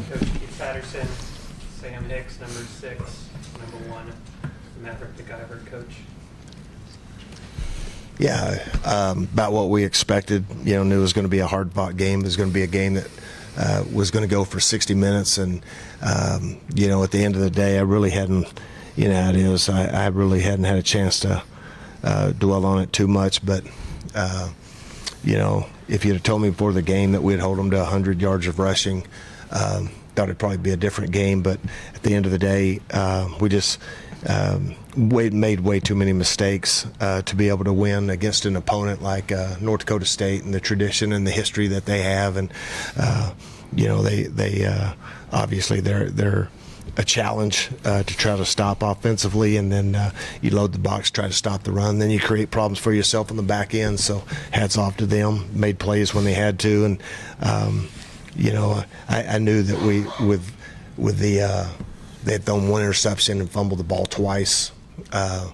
Coach Keith Patterson, Sam Hicks, number 6, number 1, Maverick McIvor, coach. Yeah, about what we expected. Knew it was going to be a hard-fought game. It was going to be a game that was going to go for 60 minutes. And, at the end of the day, I really hadn't, I really hadn't had a chance to dwell on it too much. But, if you'd have told me before the game that we'd hold them to 100 yards of rushing, thought it'd probably be a different game. But at the end of the day, we just made way too many mistakes to be able to win against an opponent like North Dakota State and the tradition and the history that they have. And they obviously they're a challenge to try to stop offensively, and then you load the box, try to stop the run, then you create problems for yourself on the back end. So hats off to them, made plays when they had to. And I knew that with the they had thrown one interception and fumbled the ball twice. I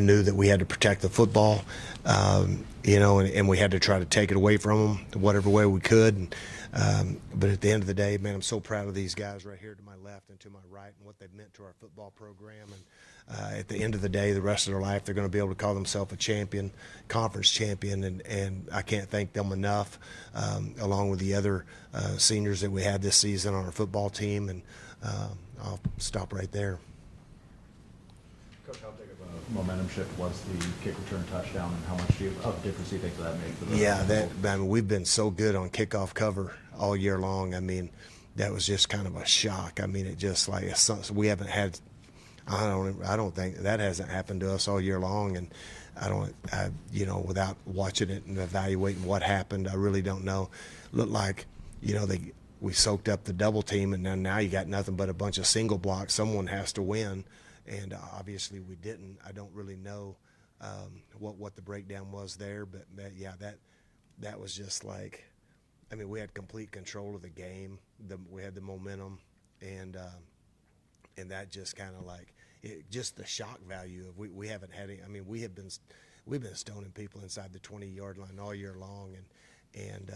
knew that we had to protect the football, and we had to try to take it away from them whatever way we could. But at the end of the day, man, I'm so proud of these guys right here to my left and to my right and what they've meant to our football program. And at the end of the day, the rest of their life, they're going to be able to call themselves a champion, conference champion, and I can't thank them enough, along with the other seniors that we had this season on our football team. And I'll stop right there. Coach, how big of a momentum shift was the kick return touchdown, and how much of a difference do you think that made for the we've been so good on kickoff cover all year long. I mean, that was just kind of a shock. I mean, it just like we haven't had. I don't think that hasn't happened to us all year long, and without watching it and evaluating what happened, I really don't know. Looked like, we soaked up the double team, and then now you got nothing but a bunch of single blocks. Someone has to win. And obviously we didn't. I don't really know what the breakdown was there, but that was just like, I mean, we had complete control of the game. We had the momentum, and that just kind of like just the shock value of we haven't had any. I mean, we've been stoning people inside the 20-yard line all year long, and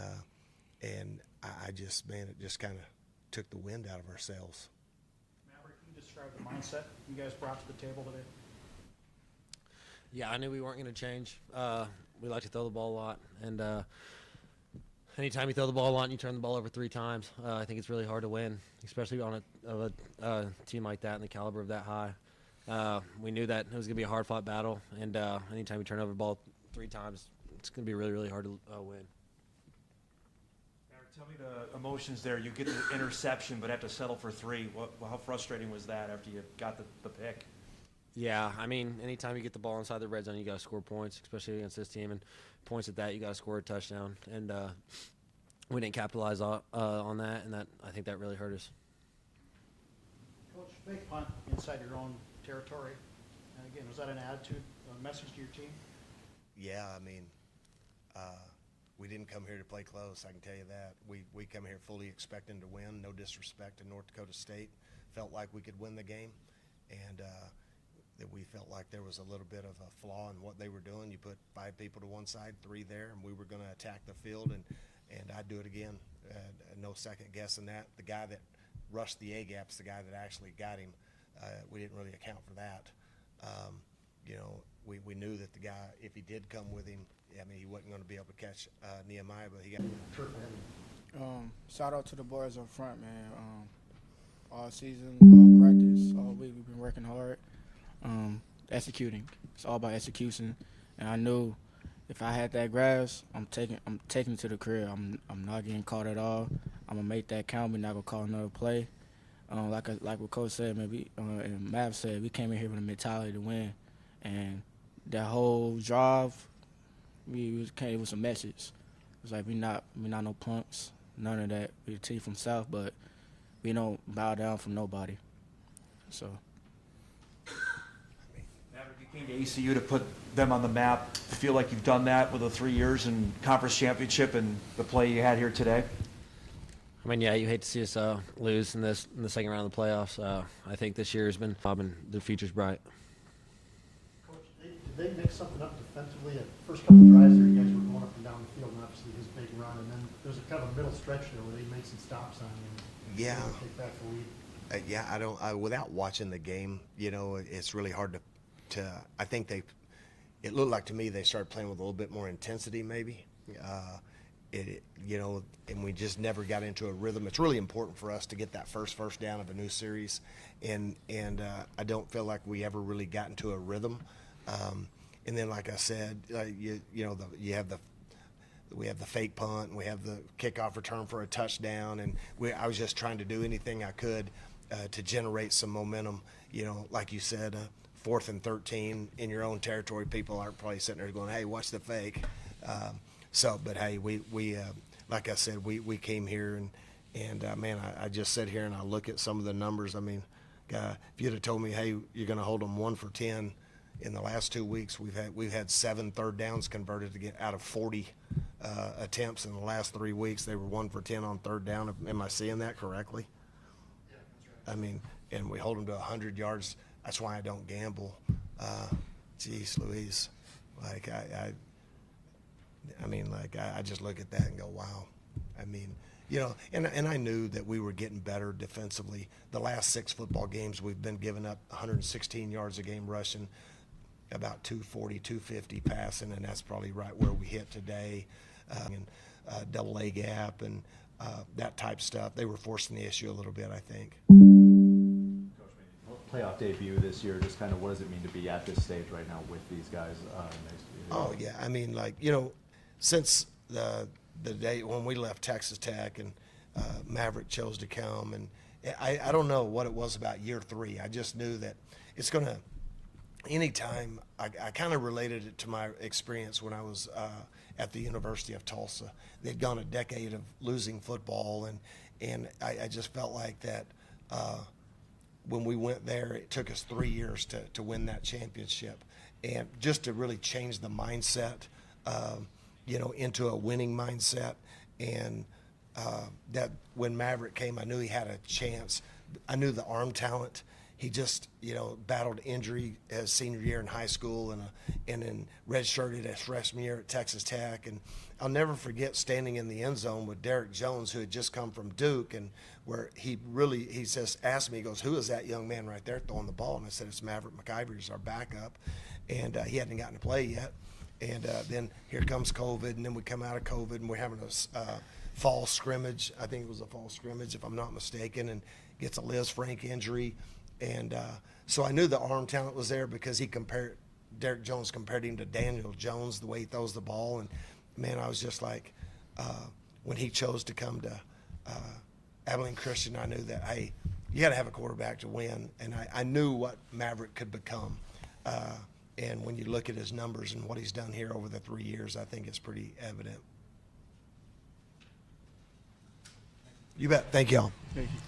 I just, man, it just kind of took the wind out of ourselves. Describe the mindset you guys brought to the table today. Yeah, I knew we weren't going to change. We like to throw the ball a lot, and anytime you throw the ball a lot and you turn the ball over 3 times, I think it's really hard to win, especially on a team like that and the caliber of that high. We knew that it was going to be a hard-fought battle, and anytime you turn over the ball 3 times, it's going to be really, really hard to win. Tell me the emotions there. You get the interception, but have to settle for 3. How frustrating was that after you got the pick? Yeah, I mean, anytime you get the ball inside the red zone, you got to score points, especially against this team. And points at that, you got to score a touchdown. And we didn't capitalize on that, and I think that really hurt us. Coach, big punt inside your own territory. And again, was that an attitude, a message to your team? Yeah, I mean, we didn't come here to play close, I can tell you that. We come here fully expecting to win, no disrespect to North Dakota State. Felt like we could win the game, and that we felt like there was a little bit of a flaw in what they were doing. You put 5 people to one side, 3 there, and we were going to attack the field, and I'd do it again. No second guessing that. The guy that rushed the A-gap's the guy that actually got him. We didn't really account for that. We knew that the guy, if he did come with him, I mean, he wasn't going to be able to catch Nehemiah, but he got. Shout out to the boys up front, man. All season, all practice, all week, we've been working hard, executing. It's all about execution, and I knew if I had that grasp, I'm taking it to the crib. I'm not getting caught at all. I'm gonna make that count. We're not gonna call another play. Like what Coach said, man, and Mav said, we came in here with a mentality to win, and that whole drive. We came with some message. It's like we not no punks, none of that. We're a team from South, but we don't bow down from nobody. So. Maverick, you came to ACU to put them on the map. You feel like you've done that with the 3 years in conference championship and the play you had here today? I mean, yeah, you hate to see us lose in the second round of the playoffs. I think this year has been, and the future's bright. Coach, did they make something up defensively? At first couple drives there, you guys were going up and down the field, and obviously his big run, and then there's a kind of a middle stretch there where they made some stops on you. And Yeah. they take back the lead. Yeah, without watching the game, it's really hard to I think it looked like to me they started playing with a little bit more intensity maybe. And we just never got into a rhythm. It's really important for us to get that first down of a new series, and I don't feel like we ever really got into a rhythm. And then, like I said, we have the fake punt, and we have the kickoff return for a touchdown, and I was just trying to do anything I could to generate some momentum. Like you said, 4th and 13 in your own territory, people aren't probably sitting there going, "Hey, watch the fake." But hey, we like I said, we came here and man, I just sit here and I look at some of the numbers. I mean, if you'd have told me, hey, you're going to hold them 1 for 10 in the last 2 weeks, we've had 7 third downs converted to get out of 40 attempts in the last 3 weeks. They were 1 for 10 on third down. Am I seeing that correctly? Yeah, that's right. I mean, and we hold them to 100 yards. That's why I don't gamble. Geez Louise, like I just look at that and go, wow. I mean, and I knew that we were getting better defensively. The last 6 football games, we've been giving up 116 yards a game rushing, about 240, 250 passing, and that's probably right where we hit today. Double A gap and that type of stuff. They were forcing the issue a little bit, I think. Playoff debut this year, just kind of what does it mean to be at this stage right now with these guys next to you? Oh, yeah. I mean, since the day when we left Texas Tech and Maverick chose to come, and I don't know what it was about year 3. I just knew that it's going to, anytime, I kind of related it to my experience when I was at the University of Tulsa. They'd gone a decade of losing football, and I just felt like that when we went there, it took us 3 years to win that championship, and just to really change the mindset, into a winning mindset. And that when Maverick came, I knew he had a chance. I knew the arm talent. He just, battled injury his senior year in high school and then redshirted his freshman year at Texas Tech. And I'll never forget standing in the end zone with Derek Jones, who had just come from Duke, and where he says, asked me, he goes, "Who is that young man right there throwing the ball?" And I said, "It's Maverick McIvor. He's our backup." And he hadn't gotten to play yet. And then here comes COVID, and then we come out of COVID, and we're having a fall scrimmage. I think it was a fall scrimmage, if I'm not mistaken, and gets a Liz Frank injury. And so I knew the arm talent was there because Derek Jones compared him to Daniel Jones, the way he throws the ball. And, man, I was just like, when he chose to come to Abilene Christian, I knew that, hey, you got to have a quarterback to win. And I knew what Maverick could become. And when you look at his numbers and what he's done here over the 3 years, I think it's pretty evident. You bet. Thank y'all. Thank you.